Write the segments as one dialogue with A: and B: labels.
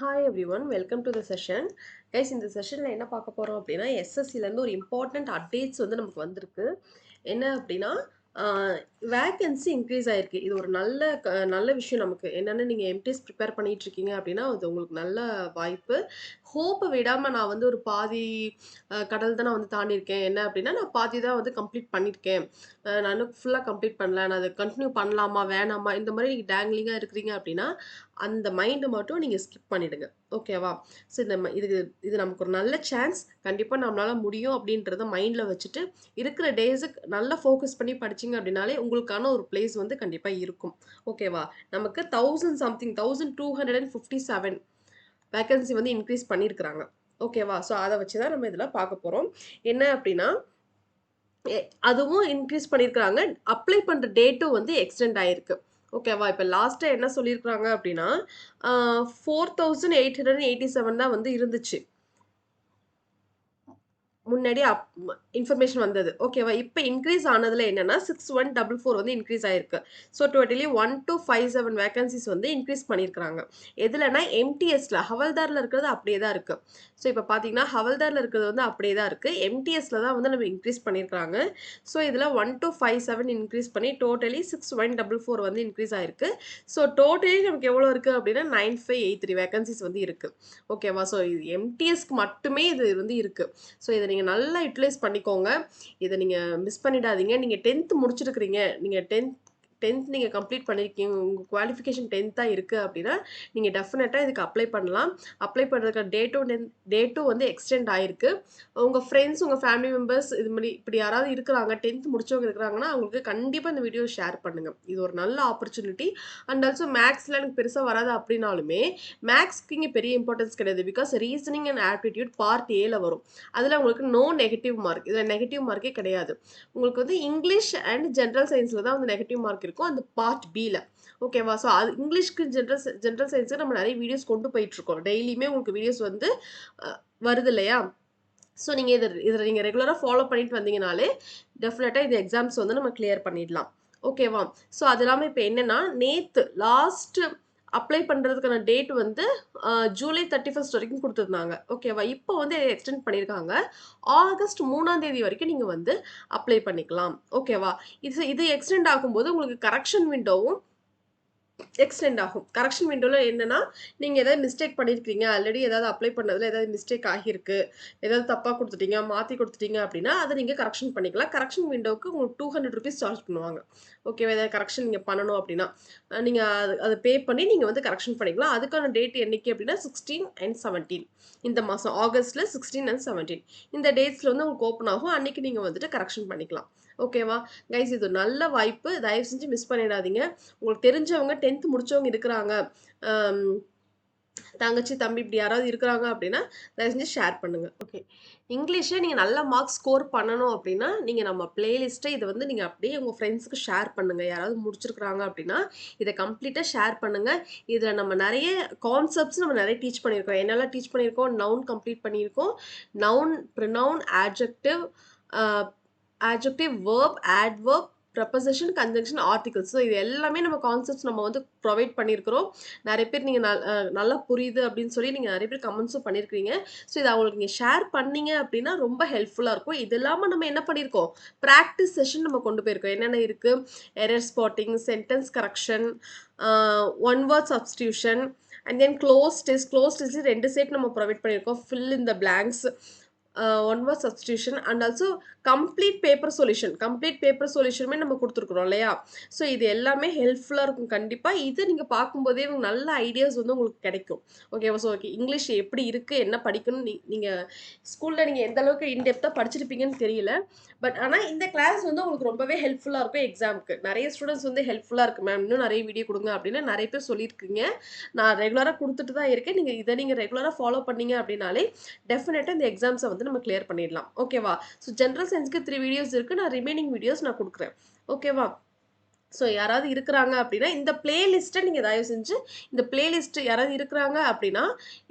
A: Hi everyone, welcome to the session. Guys, இந்த செஷன்ல என்ன பார்க்க போறோம் அப்படின்னா எஸ்எஸ்சில இருந்து ஒரு இம்பார்ட்டன்ட் அப்டேட்ஸ் வந்து நமக்கு வந்திருக்கு. என்ன அப்படின்னா வேகன்சி இன்க்ரீஸ் ஆயிருக்கு. இது ஒரு நல்ல விஷயம் நமக்கு. என்னன்னு நீங்க எம்டிஎஸ் ப்ரிப்பேர் பண்ணிட்டு இருக்கீங்க அப்படின்னா அது உங்களுக்கு நல்ல வாய்ப்பு. ஹோப்பை விடாம நான் வந்து ஒரு பாதி கடல் தான் நான் வந்து தாண்டியிருக்கேன். என்ன அப்படின்னா நான் பாதி தான் வந்து கம்ப்ளீட் பண்ணியிருக்கேன். நான் இன்னும் ஃபுல்லாக கம்ப்ளீட் பண்ணல. நான் அதை கண்டினியூ பண்ணலாமா வேணாமா இந்த மாதிரி நீங்கள் டேங்லிங்காக இருக்கிறீங்க அப்படின்னா அந்த மைண்டை மட்டும் நீங்கள் ஸ்கிப் பண்ணிடுங்க. ஓகேவா? ஸோ இது நமக்கு ஒரு நல்ல சான்ஸ். கண்டிப்பாக நம்மளால முடியும் அப்படின்றத மைண்டில் வச்சுட்டு இருக்கிற டேஸுக்கு நல்லா ஃபோக்கஸ் பண்ணி படிச்சிங்க அப்படின்னாலே உங்களுக்கான ஒரு பிளேஸ் வந்து கண்டிப்பாக இருக்கும். ஓகேவா? நமக்கு 1000 சம்திங் 1257 வேகன்சி வந்து இன்க்ரீஸ் பண்ணியிருக்கிறாங்க. ஓகேவா? ஸோ அதை வச்சு தான் நம்ம இதில் பார்க்க போகிறோம். என்ன அப்படின்னா அதுவும் இன்க்ரீஸ் பண்ணியிருக்கிறாங்க. அப்ளை பண்ணுற டேட்டும் வந்து எக்ஸ்டெண்ட் ஆயிருக்கு. ஓகேவா? இப்போ லாஸ்ட்டாக என்ன சொல்லியிருக்கிறாங்க அப்படின்னா 4887 தான் வந்து இருந்துச்சு. முன்னாடி இன்ஃபர்மேஷன் வந்தது. ஓகேவா? இப்போ இன்க்ரீஸ் ஆனதுல என்னன்னா 6144 வந்து இன்க்ரீஸ் ஆயிருக்கு. ஸோ டோட்டலி 1257 வேகன்சிஸ் வந்து இன்க்ரீஸ் பண்ணியிருக்கிறாங்க. எதுலன்னா எம்டிஎஸ்ல ஹவல்தார்ல இருக்கிறது அப்படியே தான் இருக்கு. ஸோ இப்போ பார்த்தீங்கன்னா ஹவல்தார்ல இருக்கிறது வந்து அப்படியே தான் இருக்கு. எம்டிஎஸ்ல தான் வந்து நம்ம இன்க்ரீஸ் பண்ணியிருக்கிறாங்க. ஸோ இதில் 1257 இன்க்ரீஸ் பண்ணி டோட்டலி 6144 வந்து இன்க்ரீஸ் ஆயிருக்கு. ஸோ டோட்டலி நமக்கு எவ்வளோ இருக்கு அப்படின்னா 9583 வேகன்சிஸ் வந்து இருக்கு. ஓகேவா? ஸோ இது எம்டிஎஸ்க்கு மட்டுமே இது வந்து இருக்கு. ஸோ இதை நீங்கள் நல்லா யூட்டிலைஸ் பண்ணிக்கோங்க. இதை நீங்கள் மிஸ் பண்ணிடாதீங்க. நீங்கள் 10th முடிச்சிருக்கிறீங்க. நீங்கள் 10th நீங்கள் கம்ப்ளீட் பண்ணியிருக்கீங்க. உங்கள் குவாலிஃபிகேஷன் 10th இருக்குது அப்படின்னா நீங்கள் டெஃபினட்டாக இதுக்கு அப்ளை பண்ணலாம். அப்ளை பண்ணுறதுக்கு டேட்டும் வந்து எக்ஸ்டெண்ட் ஆயிருக்கு. உங்கள் ஃப்ரெண்ட்ஸ் உங்கள் ஃபேமிலி மெம்பர்ஸ் இது மாதிரி இப்படி யாராவது இருக்கிறாங்க 10th முடிச்சவங்க இருக்கிறாங்கன்னா அவங்களுக்கு கண்டிப்பாக இந்த வீடியோ ஷேர் பண்ணுங்கள். இது ஒரு நல்ல ஆப்பர்ச்சுனிட்டி. அண்ட் ஆல்சோ மேக்ஸில் எனக்கு பெருசாக வராது அப்படின்னாலுமே மேக்ஸ்க்கு இங்கே பெரிய இம்பார்ட்டன்ஸ் கிடையாது. Because reasoning and aptitude part ஏல வரும். அதில் உங்களுக்கு நோ நெகட்டிவ் மார்க். இதில் நெகட்டிவ் மார்க்கே கிடையாது. உங்களுக்கு வந்து இங்கிலீஷ் அண்ட் ஜென்ரல் சயின்ஸில் தான் வந்து நெகட்டிவ் மார்க் இருக்கும் அந்த பார்ட் பியில். ஓகேவா? ஸோ அது இங்கிலீஷ்க்கு ஜென்ரல் சயின்ஸுக்கு நம்ம நிறைய வீடியோஸ் கொண்டு போயிட்டுருக்கோம். டெய்லியுமே உங்களுக்கு வீடியோஸ் வந்து வருது இல்லையா? ஸோ நீங்கள் இதில் நீங்கள் ரெகுலராக ஃபாலோ பண்ணிட்டு வந்தீங்கனாலே டெஃபினட்டாக இது எக்ஸாம்ஸ் வந்து நம்ம கிளியர் பண்ணிடலாம். ஓகேவா? ஸோ அது இல்லாமல் இப்போ என்னென்னா நேற்று லாஸ்ட்டு அப்ளை பண்ணுறதுக்கான டேட் வந்து ஜூலை 31 வரைக்கும் கொடுத்துருந்தாங்க. ஓகேவா? இப்போ வந்து எக்ஸ்டெண்ட் பண்ணியிருக்காங்க. ஆகஸ்ட் 3ஆம் தேதி வரைக்கும் நீங்கள் வந்து அப்ளை பண்ணிக்கலாம். ஓகேவா? இது எக்ஸ்டெண்ட் ஆகும்போது உங்களுக்கு கரெக்ஷன் விண்டோவும் எக்ஸ்டெண்ட் ஆகும். கரெக்ஷன் விண்டோவில் என்னன்னா நீங்கள் ஏதாவது மிஸ்டேக் பண்ணியிருக்கீங்க, ஆல்ரெடி ஏதாவது அப்ளை பண்ணதில் ஏதாவது மிஸ்டேக் ஆகியிருக்கு, ஏதாவது தப்பாக கொடுத்துட்டீங்க, மாற்றி கொடுத்துட்டீங்க அப்படின்னா அதை நீங்கள் கரெக்ஷன் பண்ணிக்கலாம். கரெக்ஷன் விண்டோவுக்கு உங்களுக்கு 200 ருபீஸ் சார்ஜ் பண்ணுவாங்க. ஓகேவா? ஏதாவது கரெக்ஷன் நீங்கள் பண்ணணும் அப்படின்னா நீங்கள் அதை பே பண்ணி நீங்கள் வந்து கரெக்ஷன் பண்ணிக்கலாம். அதுக்கான டேட் என்னைக்கு அப்படின்னா 16 and 17 இந்த மாதம் ஆகஸ்ட்டில் 16 and 17 இந்த டேட்ஸில் வந்து உங்களுக்கு ஓப்பன் ஆகும். அன்றைக்கி நீங்கள் வந்துட்டு கரெக்ஷன் பண்ணிக்கலாம். ஓகேவா? கைஸ் இது நல்ல வாய்ப்பு. தயவு செஞ்சு மிஸ் பண்ணிடாதீங்க. உங்களுக்கு தெரிஞ்சவங்க 10th முடிச்சவங்க இருக்கிறாங்க, தங்கச்சி தம்பி இப்படி யாராவது இருக்கிறாங்க அப்படின்னா தயவு செஞ்சு ஷேர் பண்ணுங்க. ஓகே, இங்கிலீஷில் நீங்கள் நல்ல மார்க்ஸ் ஸ்கோர் பண்ணணும் அப்படின்னா நீங்கள் நம்ம பிளேலிஸ்ட்டை இதை வந்து நீங்கள் அப்படியே உங்கள் ஃப்ரெண்ட்ஸுக்கு ஷேர் பண்ணுங்கள். யாராவது முடிச்சிருக்கிறாங்க அப்படின்னா இதை கம்ப்ளீட்டாக ஷேர் பண்ணுங்கள். இதில் நம்ம நிறைய கான்செப்ட்ஸ் நம்ம நிறைய டீச் பண்ணியிருக்கோம். என்னெல்லாம் டீச் பண்ணியிருக்கோம்? நவுன் கம்ப்ளீட் பண்ணியிருக்கோம். Noun, pronoun, adjective, verb, adverb, preposition, conjunction, articles. So இது எல்லாமே நம்ம கான்செப்ட்ஸ் நம்ம வந்து ப்ரொவைட் பண்ணியிருக்கிறோம். நிறைய பேர் நீங்கள் நல்லா புரியுது அப்படின்னு சொல்லி நீங்கள் நிறைய பேர் கமெண்ட்ஸும் பண்ணியிருக்கீங்க. ஸோ இதை அவங்களுக்கு நீங்கள் ஷேர் பண்ணீங்க அப்படின்னா ரொம்ப ஹெல்ப்ஃபுல்லாக இருக்கும். இது இல்லாமல் நம்ம என்ன பண்ணியிருக்கோம்? ப்ராக்டிஸ் செஷன் நம்ம கொண்டு போயிருக்கோம். என்னென்ன இருக்குது? Error spotting, sentence correction, one word substitution, and then cloze test. 2 set நம்ம ப்ரொவைட் பண்ணியிருக்கோம். Fill in the blanks, one word substitution, and also complete paper சொல்யூஷனுமே நம்ம கொடுத்துருக்குறோம் இல்லையா? ஸோ இது எல்லாமே ஹெல்ப்ஃபுல்லாக இருக்கும் கண்டிப்பாக. இது நீங்கள் பார்க்கும்போதே நல்ல ஐடியாஸ் வந்து உங்களுக்கு கிடைக்கும். ஓகேவா? ஸோ ஓகே, இங்கிலீஷ் எப்படி இருக்குது, என்ன படிக்கணும், நீங்கள் ஸ்கூலில் நீங்கள் எந்த அளவுக்கு இன்டெப்த்தாக படிச்சிருப்பீங்கன்னு தெரியல. பட் ஆனால் இந்த கிளாஸ் வந்து உங்களுக்கு ரொம்பவே ஹெல்ப்ஃபுல்லாக இருக்கும் எக்ஸாமுக்கு. நிறைய ஸ்டூடெண்ட்ஸ் வந்து ஹெல்ப்ஃபுல்லாக இருக்குது மேம், இன்னும் நிறைய வீடியோ கொடுங்க அப்படின்னு நிறைய பேர் சொல்லியிருக்கீங்க. நான் ரெகுலராக கொடுத்துட்டு தான் இருக்கேன். நீங்கள் ரெகுலராக ஃபாலோ பண்ணீங்க அப்படின்னாலே டெஃபினட்டாக இந்த எக்ஸாம்ஸை வந்து நம்ம கிளியர் பண்ணிடலாம். ஓகேவா? ஸோ ஜென்ரல் சயின்ஸ்க்கு 3 வீடியோஸ் இருக்குது. நான் ரிமைனிங் வீடியோஸ் நான் கொடுக்குறேன். ஓகேவா? ஸோ யாராவது இருக்கிறாங்க அப்படின்னா இந்த பிளேலிஸ்ட்டை நீங்கள் தயவு செஞ்சு இந்த பிளேலிஸ்ட் யாராவது இருக்கிறாங்க அப்படின்னா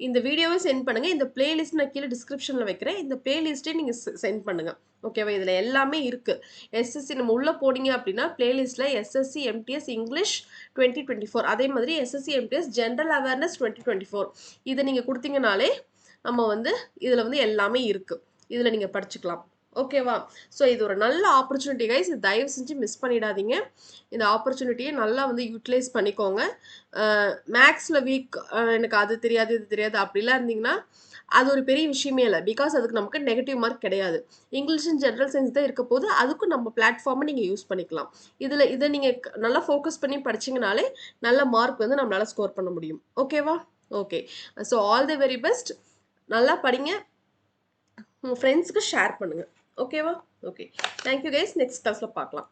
A: இந்த வீடியோவை சென்ட் பண்ணுங்கள். இந்த பிளேலிஸ்ட் நான் கீழே டிஸ்கிரிப்ஷனில் வைக்கிறேன். இந்த பிளேலிஸ்ட்டே நீங்கள் சென்ட் பண்ணுங்கள். ஓகேவா? இதில் எல்லாமே இருக்குது. எஸ்எஸ்சி நம்ம உள்ளே போனீங்க அப்படின்னா பிளேலிஸ்ட்டில் எஸ்எஸ்சி எம்டிஎஸ் இங்கிலீஷ் 2024 அதே மாதிரி எஸ்எஸ்சி எம்டிஎஸ் ஜென்ரல் அவேர்னஸ் 2024 இதை நீங்கள் கொடுத்தீங்கனாலே நம்ம வந்து இதில் வந்து எல்லாமே இருக்குது. இதில் நீங்கள் படிச்சுக்கலாம். ஓகேவா? ஸோ இது ஒரு நல்ல ஆப்பர்ச்சுனிட்டி கைஸ். இது தயவு செஞ்சு மிஸ் பண்ணிடாதீங்க. இந்த ஆப்பர்ச்சுனிட்டியை நல்லா வந்து யூட்டிலைஸ் பண்ணிக்கோங்க. மேக்ஸில் வீக் எனக்கு அது தெரியாது இது தெரியாது அப்படிலாம் இருந்தீங்கன்னா அது ஒரு பெரிய விஷயமே இல்லை. பிகாஸ் அதுக்கு நமக்கு நெகட்டிவ் மார்க் கிடையாது. இங்கிலீஷ் அண்ட் ஜென்ரல் சயின்ஸ் தான் இருக்க போது அதுக்கும் நம்ம பிளாட்ஃபார்மை நீங்கள் யூஸ் பண்ணிக்கலாம். இதை நீங்கள் நல்லா ஃபோக்கஸ் பண்ணி படிச்சிங்கனாலே நல்ல மார்க் வந்து நம்மளால் ஸ்கோர் பண்ண முடியும். ஓகேவா? Okay. So all the very best. நல்லா படிங்க. உங்கள் ஃப்ரெண்ட்ஸுக்கு ஷேர் பண்ணுங்கள். ஓகேவா? ஓகே. Thank you guys. நெக்ஸ்ட் கிளாஸில் பார்க்கலாம்.